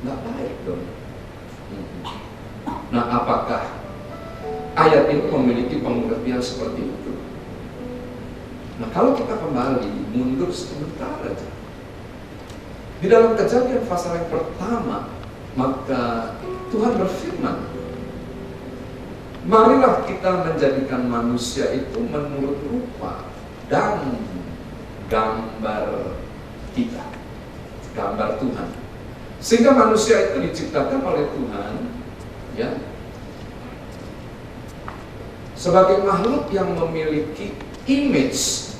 nggak baik dong. Nah, apakah ayat ini memiliki pengertian seperti itu? Nah, kalau kita kembali mundur sebentar aja, di dalam Kejadian pasal yang pertama, maka Tuhan berfirman, marilah kita menjadikan manusia itu menurut rupa dan gambar kita, gambar Tuhan. Sehingga manusia itu diciptakan oleh Tuhan, ya, sebagai makhluk yang memiliki image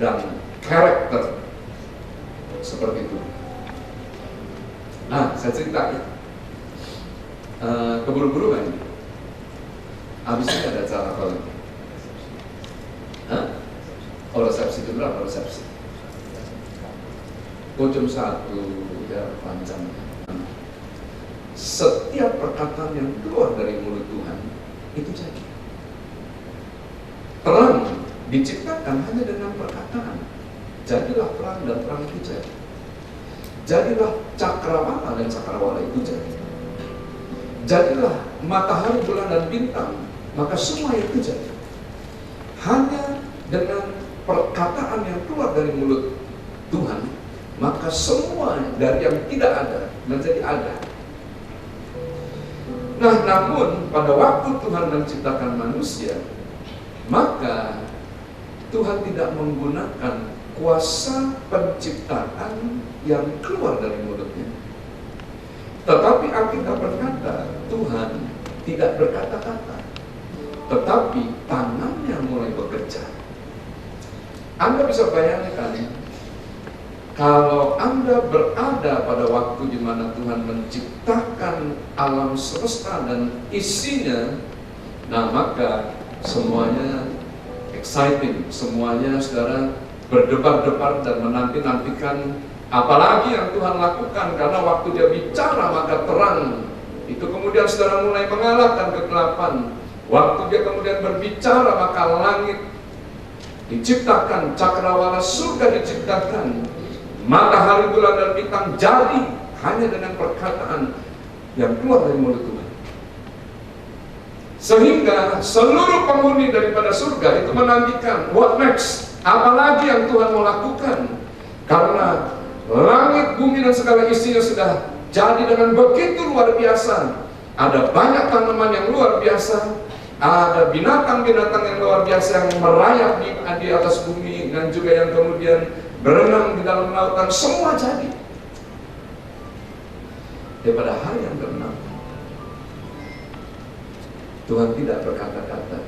dan karakter seperti itu. Nah, saya cerita ya, keburu-buru kan? Habis ini ada acara apa lagi? Oh, resepsi itu berapa resepsi? Jam 1 ya, panjang. Setiap perkataan yang keluar dari mulut Tuhan itu jadi. Terang diciptakan hanya dengan perkataan. Jadilah terang dan terang itu jadi. Jadilah cakrawala dan cakrawala itu jadi. Jadilah matahari, bulan dan bintang, maka semua itu jadi. Hanya dengan perkataan yang keluar dari mulut Tuhan, maka semua dari yang tidak ada menjadi ada. Nah, namun pada waktu Tuhan menciptakan manusia, maka Tuhan tidak menggunakan kuasa penciptaan yang keluar dari mulutnya. Tetapi Alkitab berkata, Tuhan tidak berkata-kata, tetapi tangannya mulai bekerja. Anda bisa bayangkan, kalau Anda berada pada waktu di mana Tuhan menciptakan alam semesta dan isinya, nah maka semuanya exciting, semuanya sekarang berdebar-debar dan menanti-nantikan apalagi yang Tuhan lakukan, karena waktu dia bicara maka terang itu kemudian saudara mulai mengalahkan kegelapan. Waktu dia kemudian berbicara maka langit diciptakan, cakrawala surga diciptakan, matahari, bulan dan bintang jadi hanya dengan perkataan yang keluar dari mulut Tuhan. Sehingga seluruh penghuni daripada surga itu menantikan what next, apalagi yang Tuhan mau lakukan, karena langit, bumi dan segala isinya sudah jadi dengan begitu luar biasa. Ada banyak tanaman yang luar biasa, ada binatang-binatang yang luar biasa yang merayap di atas bumi, dan juga yang kemudian berenang di dalam lautan, semua jadi. Daripada hari yang ke-6, Tuhan tidak berkata-kata,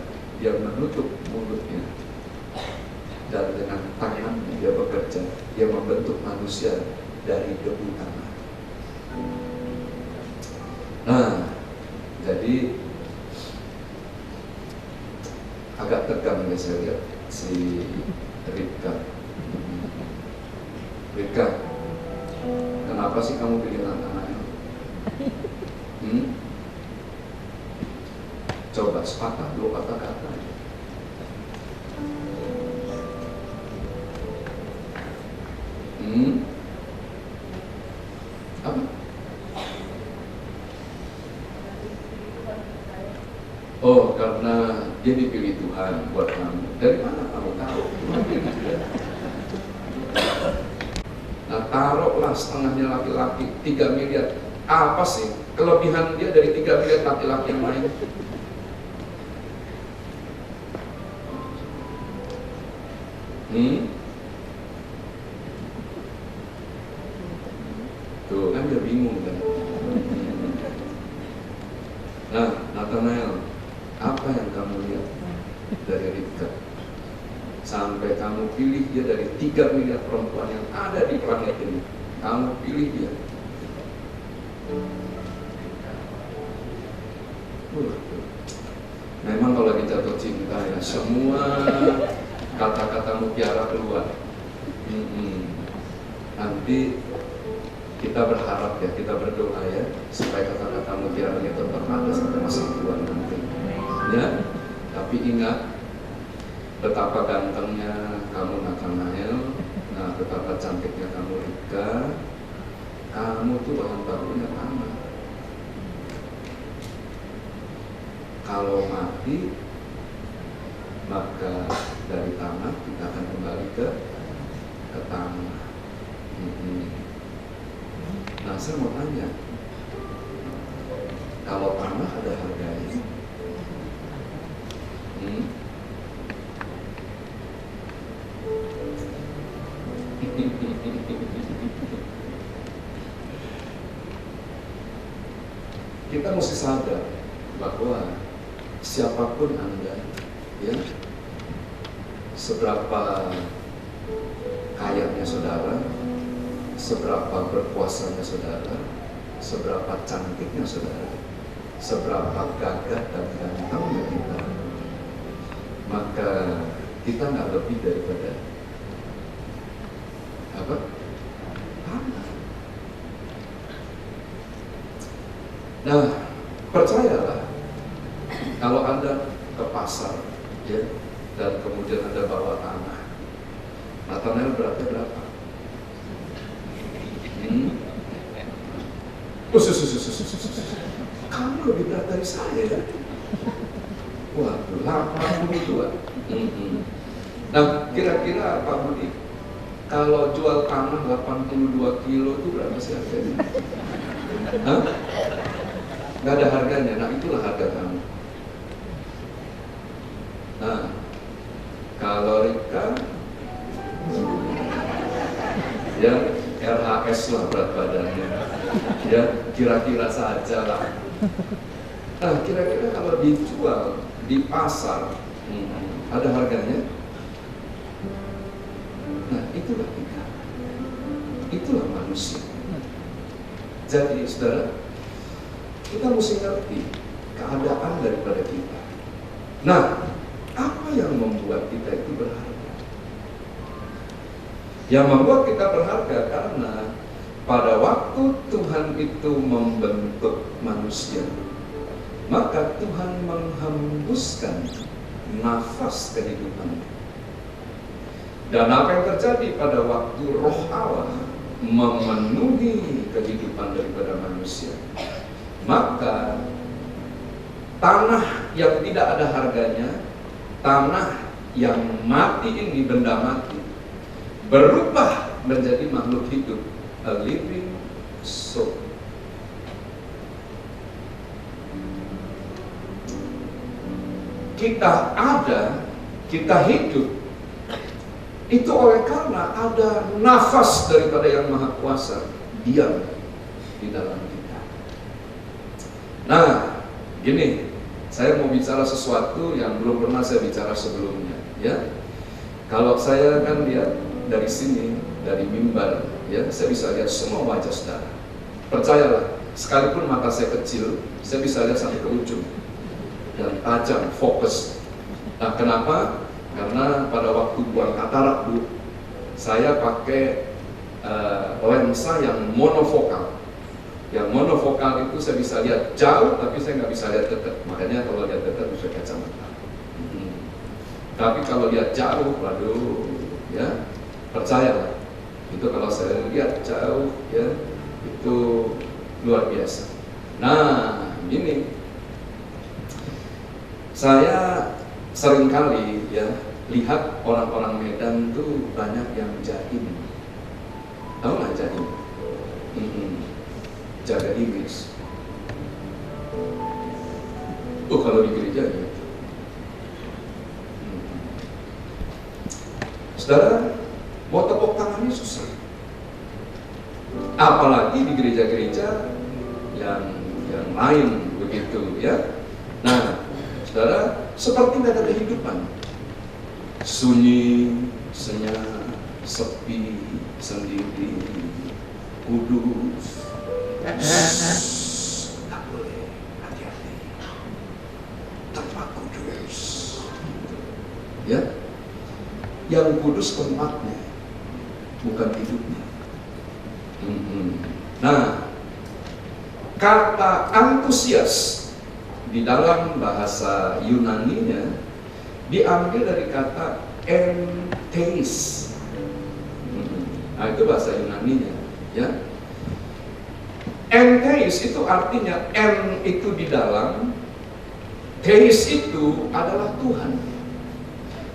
dia menutup mulutnya, dan dengan tangannya dia bekerja, dia membentuk manusia dari debu tanah. Nah, jadi agak tegang ya saya lihat si Rika. Rika, kenapa sih kamu pilih tantangannya? Coba sepatah, 2 kata-kata. Apa? Oh, karena dia dipilih Tuhan buat kamu. Dari mana kamu tahu? Nah, taruhlah setengahnya laki-laki, 3 miliar. Apa sih kelebihan dia dari 3 miliar laki-laki yang lain? Tuh kan dia bingung kan. Nah, Nathanael, apa yang kamu lihat dari Ribka sampai kamu pilih dia dari 3 miliar perempuan yang ada di planet ini? Kamu pilih dia. Memang kalau lagi jatuh cinta ya, semua kata-kata mutiara keluar. Nanti kita berharap ya, kita berdoa ya, supaya kata-kata mutiara itu tetap ada sampai masa tua nanti. Ya, tapi ingat betapa gantengnya kamu Nathanael, nah betapa cantiknya kamu Rika, Kamu tuh bahan bakunya tanah. Kalau mati, maka dari tanah kita akan kembali ke tanah. Nah, saya mau tanya, kalau tanah ada harganya, kita mesti sadar bahwa siapapun Anda, ya, seberapa kayanya saudara, seberapa berkuasanya saudara, seberapa cantiknya saudara, seberapa gagah dan gantengnya kita, maka kita nggak lebih daripada apa? Tanah. Nah, percayalah, kalau Anda ke pasar, ya, dan kemudian Anda bawa tanah, nah tanahnya beratnya berapa? Kamu lebih berat dari saya, ya? Waduh, 82. Nah, kira-kira Pak Budi, kalau jual tanah 82 kilo itu berapa sih harganya? Hah? Nggak ada harganya. Nah, itulah harga kamu. Nah, kalau Rika, ya, RHS lah berat badannya, ya, kira-kira saja lah. Nah, kira-kira kalau dijual di pasar, ada harganya. Nah, itulah kita, itulah manusia. Jadi, saudara, kita mesti ngerti keadaan daripada kita. Nah, apa yang membuat kita itu berharga? Yang membuat kita berharga karena pada waktu Tuhan itu membentuk manusia, maka Tuhan menghembuskan nafas kehidupan. Dan apa yang terjadi pada waktu Roh Allah memenuhi kehidupan daripada manusia, maka tanah yang tidak ada harganya, tanah yang mati ini, benda mati, berubah menjadi makhluk hidup, a living soul. Kita ada, kita hidup, itu oleh karena ada nafas daripada Yang Maha Kuasa diam di dalam kita. Nah, gini, saya mau bicara sesuatu yang belum pernah saya bicara sebelumnya, ya. Kalau saya kan lihat dari sini, dari mimbar, ya, saya bisa lihat semua wajah saudara. Percayalah, sekalipun mata saya kecil, saya bisa lihat sampai ke ujung dan tajam, fokus. Nah, kenapa? Karena pada waktu buang katarak, Bu, saya pakai lensa yang monofokal. Yang monofokal itu saya bisa lihat jauh, tapi saya nggak bisa lihat dekat. Makanya kalau lihat dekat bisa kacamata. Tapi kalau lihat jauh, waduh, ya, percayalah, itu kalau saya lihat jauh, ya, itu luar biasa. Nah, ini saya seringkali, ya, lihat orang-orang Medan tuh banyak yang jaim. Tahu nggak jaim? Jaga image. Kalau di gereja gitu. Saudara, mau tepuk tangannya susah. Apalagi di gereja-gereja yang lain begitu, ya. Nah, saudara, seperti nggak ada kehidupan, sunyi, senyap, sepi, sendiri, kudus. Tak boleh, hati-hati. Tempat kudus, ya. Yang kudus tempatnya, bukan hidupnya. Nah, kata antusias di dalam bahasa Yunaninya diambil dari kata entheis. Nah, itu bahasa Yunaninya, ya. Entheis itu artinya en itu di dalam, theis itu adalah Tuhan.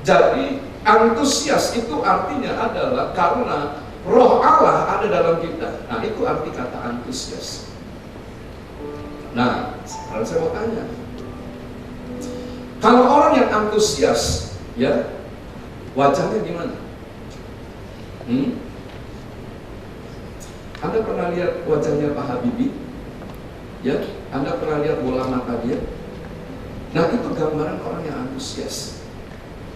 Jadi antusias itu artinya adalah karena Roh Allah ada dalam kita. Nah, itu arti kata antusias. Nah, sekarang saya mau tanya, kalau orang yang antusias, ya, wajahnya gimana? Anda pernah lihat wajahnya Pak Habibie? Ya, Anda pernah lihat bola mata dia? Nah, itu gambaran orang yang antusias.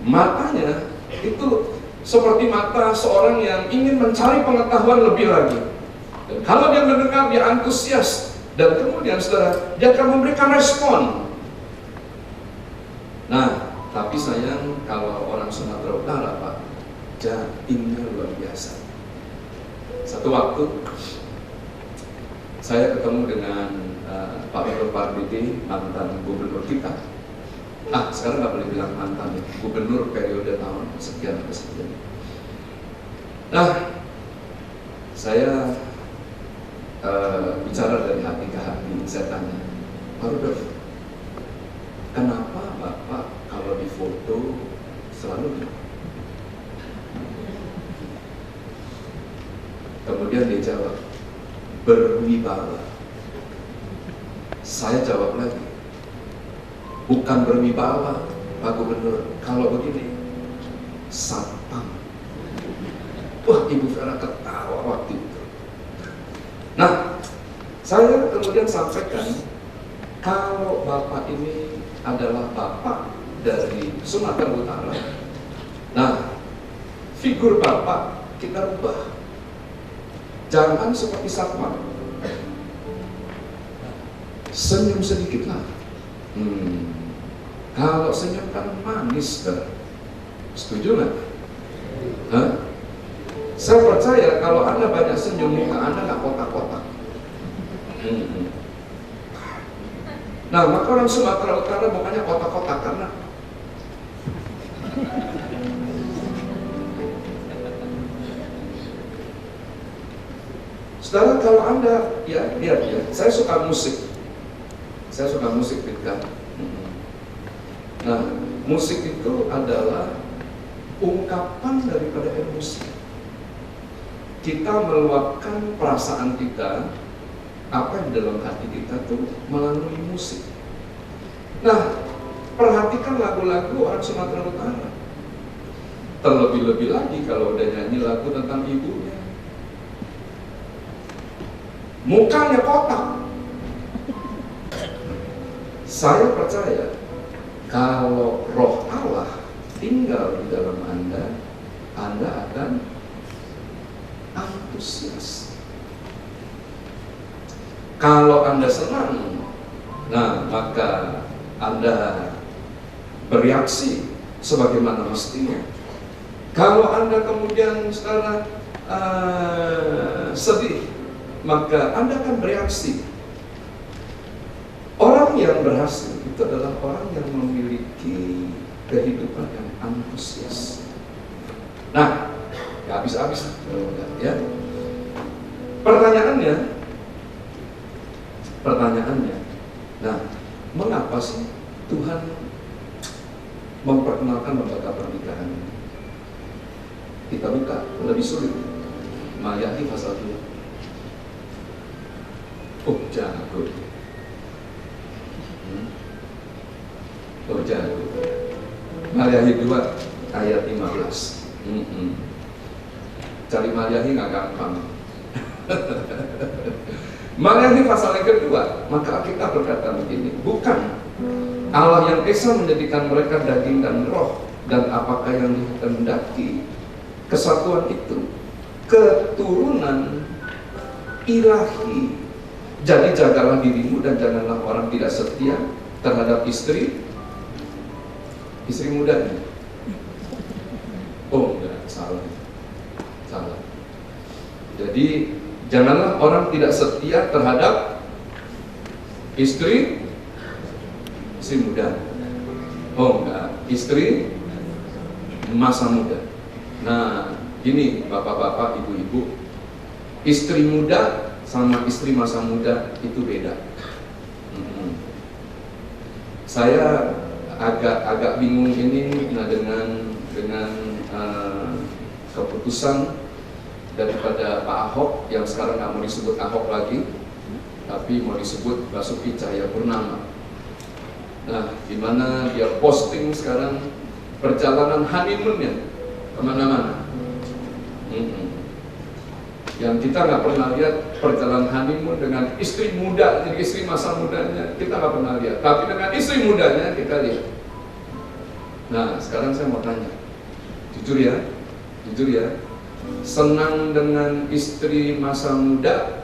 Matanya itu seperti mata seorang yang ingin mencari pengetahuan lebih lagi. Dan kalau dia mendengar, dia antusias. Dan kemudian saudara, dia akan memberikan respon. Nah, tapi sayang kalau orang Sumatera Utara, Pak, jaimnya luar biasa. Satu waktu saya ketemu dengan Pak Dr. Pardede, mantan gubernur kita. Sekarang nggak boleh bilang mantan, gubernur periode tahun sekian ke sekian. Nah, saya bicara dari hati ke hati. Saya tanya, Pak Rudolf, kenapa Bapak kalau difoto selalu gitu? Kemudian dia jawab, berwibawa. Saya jawab lagi, bukan berwibawa Pak Gubernur, kalau begini satpam. Wah, Ibu Vera ketawa waktu itu. Nah, saya kemudian sampaikan, kalau Bapak ini adalah Bapak dari Sumatera Utara, nah, figur Bapak kita rubah. Jangan seperti satpam, senyum sedikit lah. Kalau senyum kan manis, kan? Setuju nggak? Saya percaya kalau Anda banyak senyum, muka Anda nggak kotak-kotak. Nah, maka orang Sumatera Utara mukanya kotak-kotak karena saudara, kalau Anda, ya, lihat ya, saya suka musik. Saya suka musik kan. Nah, musik itu adalah ungkapan daripada emosi. Kita meluapkan perasaan kita, apa yang di dalam hati kita tuh melalui musik. Nah, perhatikan lagu-lagu orang Sumatera Utara. Terlebih-lebih lagi kalau udah nyanyi lagu tentang ibunya. Mukanya kotak. Saya percaya kalau Roh Allah tinggal di dalam Anda, Anda akan antusias. Kalau Anda senang, nah, maka Anda bereaksi sebagaimana mestinya. Kalau Anda kemudian sekarang sedih, maka Anda akan bereaksi. Orang yang berhasil itu adalah orang yang memiliki kehidupan yang antusias. Nah, ya habis-habis ya. Pertanyaannya, nah, mengapa sih Tuhan memperkenalkan lembaga pernikahan ini? Kita buka, lebih sulit. Mayahi pasal 2. Oh, jago. Jago. Mayahi 2 ayat 15. Cari Mayahi nggak gampang. Mayahi pasal yang kedua, maka kita berkata begini, bukan Allah yang esa menjadikan mereka daging dan roh, dan apakah yang dikehendaki kesatuan itu? Keturunan ilahi. Jadi jagalah dirimu dan janganlah orang tidak setia terhadap istri mudanya. Oh enggak, salah. Jadi janganlah orang tidak setia terhadap istri muda. Oh enggak, istri masa muda. Nah, gini bapak-bapak, ibu-ibu, istri muda sama istri masa muda itu beda. Saya agak bingung ini dengan keputusan daripada Pak Ahok yang sekarang nggak mau disebut Ahok lagi, tapi mau disebut Basuki Cahayapurnama. Nah, dimana dia posting sekarang perjalanan honeymoonnya kemana-mana. Yang kita nggak pernah lihat perjalanan honeymoon dengan istri muda, jadi istri masa mudanya kita nggak pernah lihat, tapi dengan istri mudanya kita lihat. Nah, sekarang saya mau tanya, jujur ya, senang dengan istri masa muda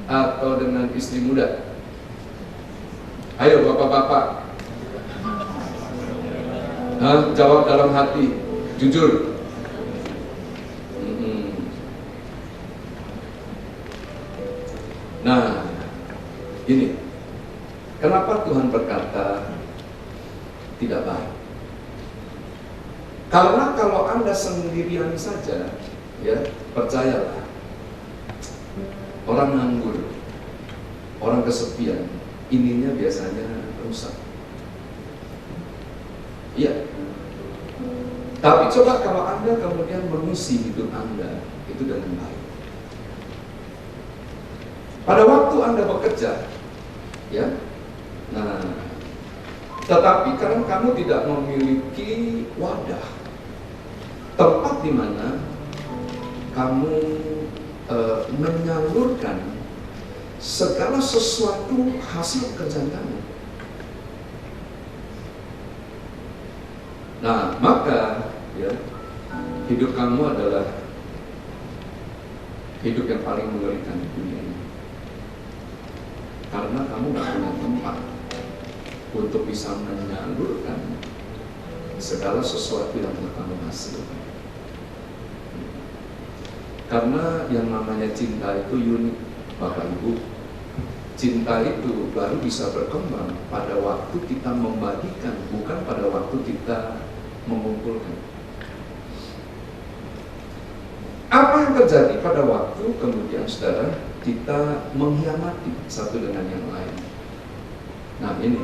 atau dengan istri muda? Ayo bapak-bapak, jawab dalam hati, jujur. Nah, ini kenapa Tuhan berkata tidak baik? Karena kalau Anda sendirian saja, ya percayalah, orang nganggur, orang kesepian, ininya biasanya rusak. Iya. Tapi coba kalau Anda kemudian mengisi hidup Anda itu dengan baik. Pada waktu Anda bekerja, ya, nah, tetapi karena kamu tidak memiliki wadah, tempat di mana kamu menyalurkan segala sesuatu hasil pekerjaan kamu. Nah, maka ya, hidup kamu adalah hidup yang paling mengerikan di dunia ini. Karena kamu gak punya tempat untuk bisa menyalurkan segala sesuatu yang telah kamu hasilkan. Karena yang namanya cinta itu unik, Bapak Ibu. Cinta itu baru bisa berkembang pada waktu kita membagikan, bukan pada waktu kita mengumpulkan. Apa yang terjadi pada waktu kemudian saudara kita mengkhianati satu dengan yang lain? Nah ini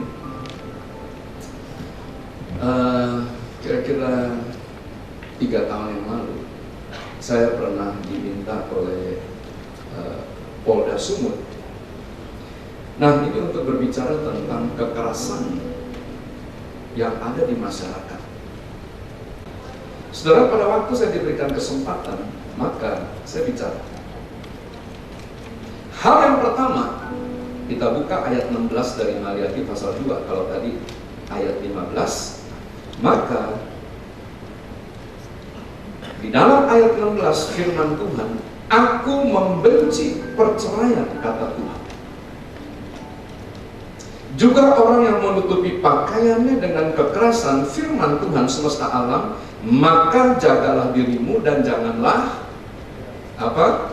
kira-kira 3 tahun yang lalu saya pernah diminta oleh Polda Sumut. Nah ini untuk berbicara tentang kekerasan yang ada di masyarakat. Saudara, pada waktu saya diberikan kesempatan, maka saya bicara. Hal yang pertama, kita buka ayat 16 dari Maliaki pasal 2. Kalau tadi ayat 15, maka di dalam ayat 16 firman Tuhan, aku membenci perceraian, kata Tuhan. Juga orang yang menutupi pakaiannya dengan kekerasan, firman Tuhan semesta alam, maka jagalah dirimu dan janganlah apa?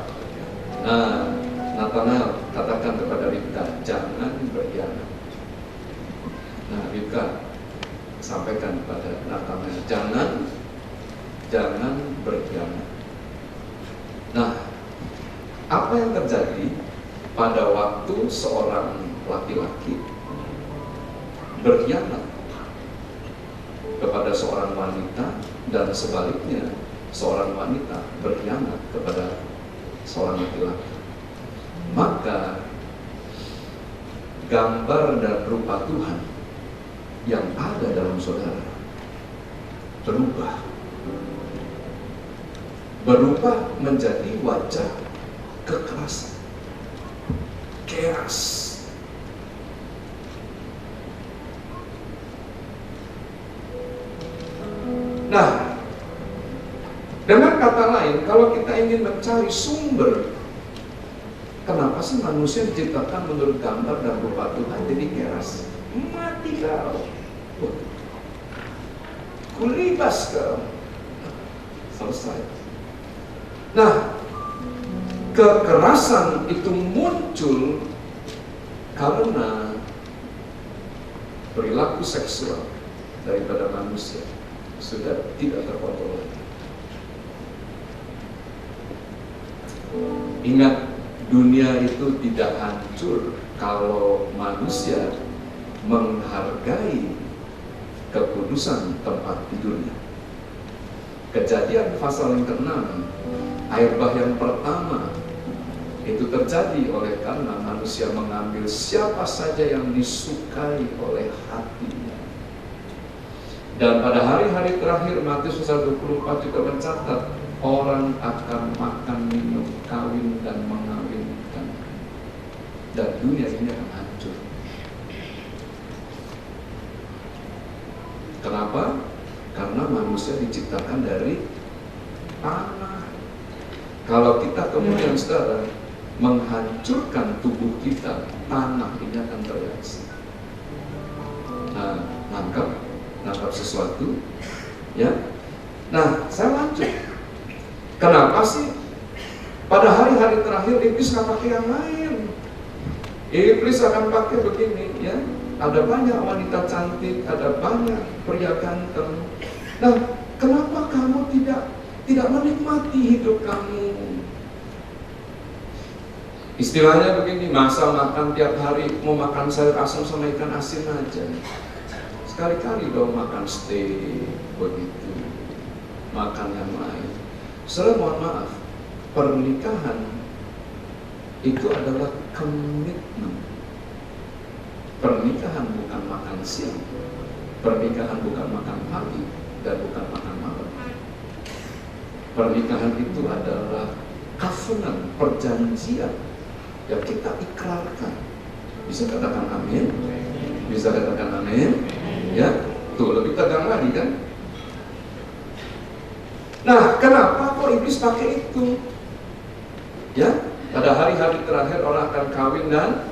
Nah, Nathanael katakan kepada Ribka, jangan berkhianat. Nah, Ribka sampaikan kepada Nathanael, jangan berkhianat. Nah, apa yang terjadi pada waktu seorang laki-laki berkhianat kepada seorang wanita dan sebaliknya seorang wanita berkhianat kepada seorang laki-laki, maka gambar dan rupa Tuhan yang ada dalam saudara berubah menjadi wajah kekerasan, keras. Nah, dengan kata lain, kalau kita ingin mencari sumber, kenapa sih manusia diciptakan menurut gambar dan rupa Tuhan jadi keras? Mati kau, kulibas kau, selesai. Nah, kekerasan itu muncul karena perilaku seksual daripada manusia sudah tidak terkontrol lagi. Ingat, dunia itu tidak hancur kalau manusia menghargai kekudusan tempat tidurnya. Kejadian pasal yang ke-6, air bah yang pertama itu terjadi oleh karena manusia mengambil siapa saja yang disukai oleh hatinya. Dan pada hari-hari terakhir Matius pasal 24 juga mencatat orang akan makan, minum, kawin dan mengawinkan, dan dunia ini akan hancur. Kenapa? Karena manusia diciptakan dari tanah. Kalau kita kemudian saudara menghancurkan tubuh kita, tanah ini akan bereaksi. Nah, nangkap sesuatu, ya. Nah, saya lanjut. Kenapa sih pada hari-hari terakhir iblis nggak pakai yang lain? Iblis akan pakai begini, ya. Ada banyak wanita cantik, ada banyak pria ganteng. Nah, kenapa kamu tidak menikmati hidup kamu? Istilahnya begini, masa makan tiap hari mau makan sayur asam sama ikan asin aja. Sekali-kali dong makan steak begitu, makan yang lain. Saudara mohon maaf, pernikahan itu adalah komitmen. Pernikahan bukan makan siang, pernikahan bukan makan pagi, dan bukan makan malam. Pernikahan itu adalah covenant, perjanjian yang kita ikrarkan. Bisa katakan amin? Bisa katakan amin? Ya, tuh lebih tegang lagi kan? Nah, kenapa kok iblis pakai itu? Ya, pada hari-hari terakhir orang akan kawin dan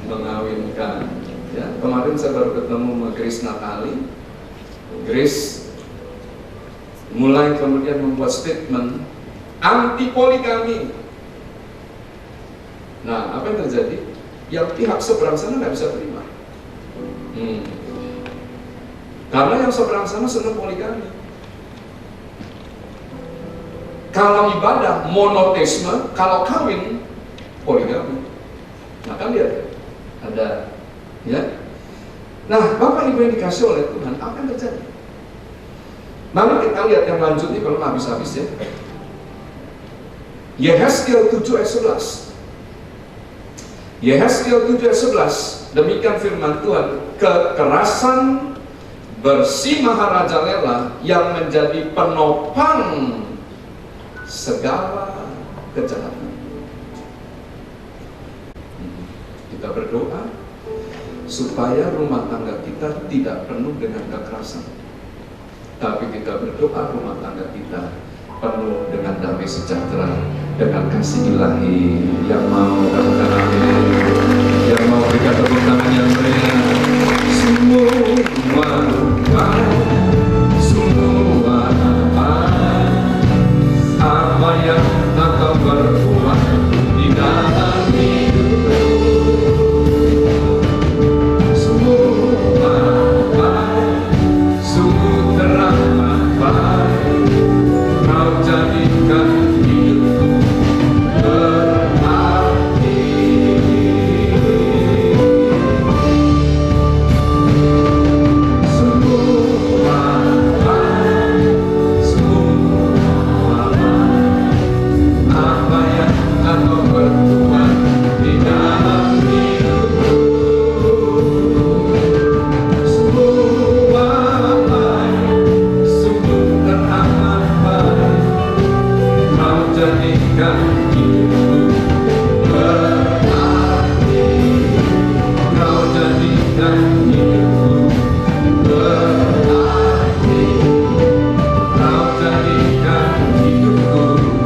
mengawinkan. Ya, kemarin saya baru ketemu sama Grace Natali. Grace mulai kemudian membuat statement anti poligami. Nah, apa yang terjadi? Yang pihak seberang sana nggak bisa terima. Karena yang seberang sana senang poligami. Kalau ibadah monoteisme, kalau kawin poligami. Nah, kan lihat ada, ya. Nah, Bapak Ibu yang dikasih oleh Tuhan, apa yang terjadi? Mari kita lihat yang lanjut ini kalau habis-habis ya. Yehezkiel 7 ayat 11. Yehezkiel 7 ayat 11, demikian firman Tuhan, kekerasan bersih maharajalela yang menjadi penopang segala kejahatan. Kita berdoa supaya rumah tangga kita tidak penuh dengan kekerasan, tapi kita berdoa rumah tangga kita penuh dengan damai sejahtera, dengan kasih ilahi. Yang mau katakan amin, yang mau berikan tepuk tangan yang meriah. Semua apa yang engkau berbuat di dalam hidupku, semua sungguh teramat baik. Kau jadikan hidupku berarti. Apa yang engkau berbuat di dalam hidupku, semua baik, sungguh teramat baik. Kau jadikan hidupku berarti. Kau jadikan hidupku berarti. Kau jadikan hidupku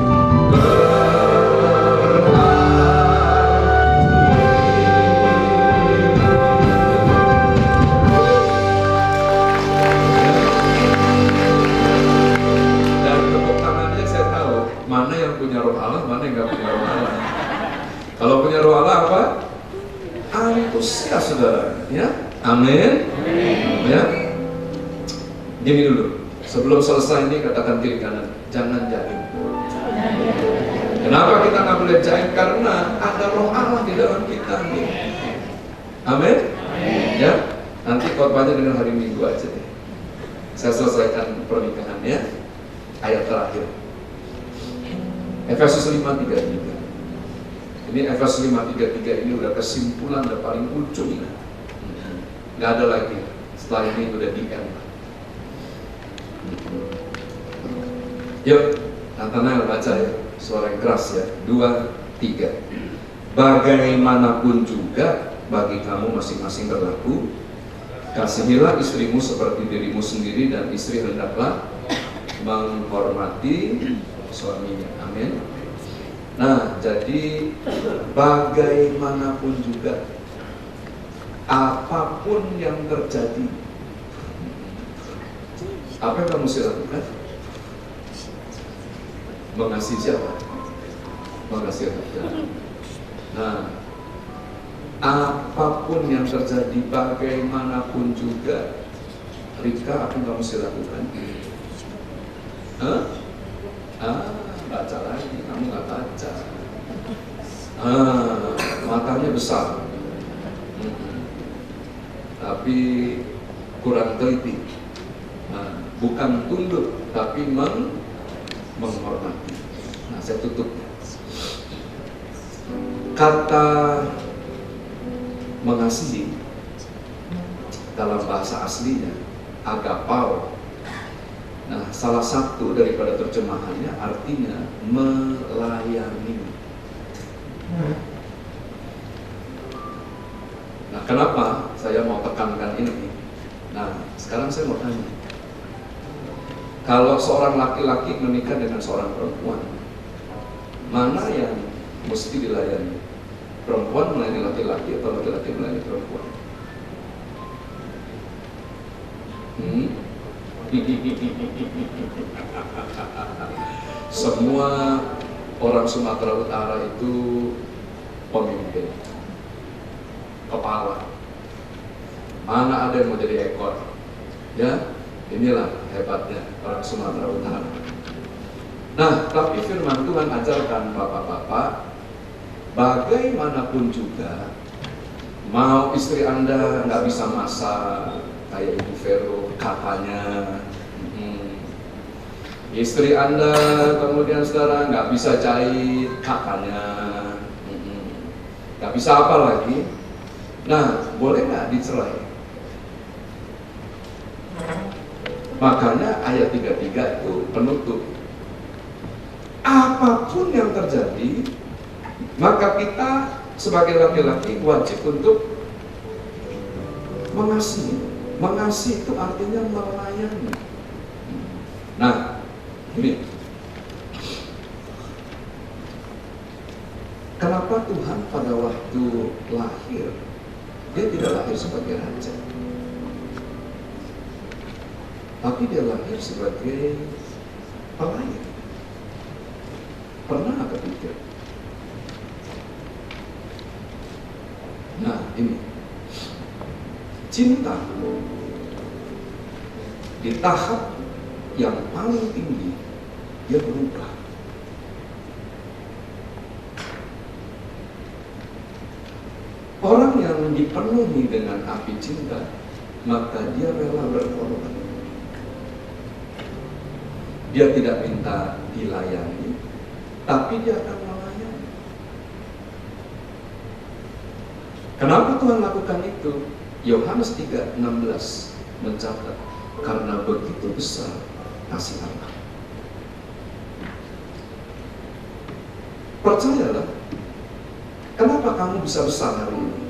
dari tepuk tangannya saya tahu mana yang punya roh Allah, mana yang nggak punya roh Allah. Kalau punya roh Allah apa? Antusias saudara, ya, amin. Ya, gini dulu. Sebelum selesai ini katakan kiri kanan, jangan jaim. Kenapa kita nggak boleh jaim? Karena ada roh Allah di dalam kita. Amin. Ya, nanti khotbahnya dengan hari Minggu aja deh. Saya selesaikan pernikahannya. Ayat terakhir. Efesus 5:33. Ini Efesus 5:33 ini udah kesimpulan, udah paling ujung. Nggak ada lagi. Setelah ini udah di end. Yuk, Nathanael baca ya, suara yang keras ya. 2, 3. Bagaimanapun juga bagi kamu masing-masing berlaku, kasihilah istrimu seperti dirimu sendiri, dan istri hendaklah menghormati suaminya. Amin. Nah, jadi bagaimanapun juga, apapun yang terjadi, apa yang kamu mesti lakukan? Mengasihi siapa? Mengasihi Tuhan. Nah, apapun yang terjadi, bagaimanapun juga, Rika, apa yang kamu mesti lakukan? Baca lagi, kamu nggak baca. Matanya besar, tapi kurang teliti. Bukan tunduk, tapi menghormati. Nah, saya tutup. Kata mengasihi dalam bahasa aslinya agapao. Nah, salah satu daripada terjemahannya artinya melayani. Nah, kenapa saya mau tekankan ini? Nah, sekarang saya mau tanya. Kalau seorang laki-laki menikah dengan seorang perempuan, mana yang mesti dilayani? Perempuan melayani laki-laki atau laki-laki melayani perempuan? Semua orang Sumatera Utara itu pemimpin, kepala. Mana ada yang mau jadi ekor? Ya, inilah hebatnya orang Sumatera Utara. Nah, tapi firman Tuhan ajarkan bapak-bapak, bagaimanapun juga, mau istri Anda nggak bisa masak kayak Ibu Vero katanya, istri Anda kemudian saudara nggak bisa jahit katanya, nggak bisa apa lagi. Nah, boleh nggak dicerai? Makanya ayat 33 itu penutup. Apapun yang terjadi, maka kita sebagai laki-laki wajib untuk mengasihi. Mengasihi itu artinya melayani. Nah, ini kenapa Tuhan pada waktu lahir, dia tidak lahir sebagai raja, tapi dia lahir sebagai pelayan. Pernah kepikir? Nah, ini cinta di tahap yang paling tinggi, dia berubah. Orang yang dipenuhi dengan api cinta, maka dia rela berkorban. Dia tidak minta dilayani, tapi dia akan melayani. Kenapa Tuhan lakukan itu? Yohanes 3:16 mencatat, karena begitu besar kasih Allah. Percayalah, kenapa kamu bisa besar hari ini?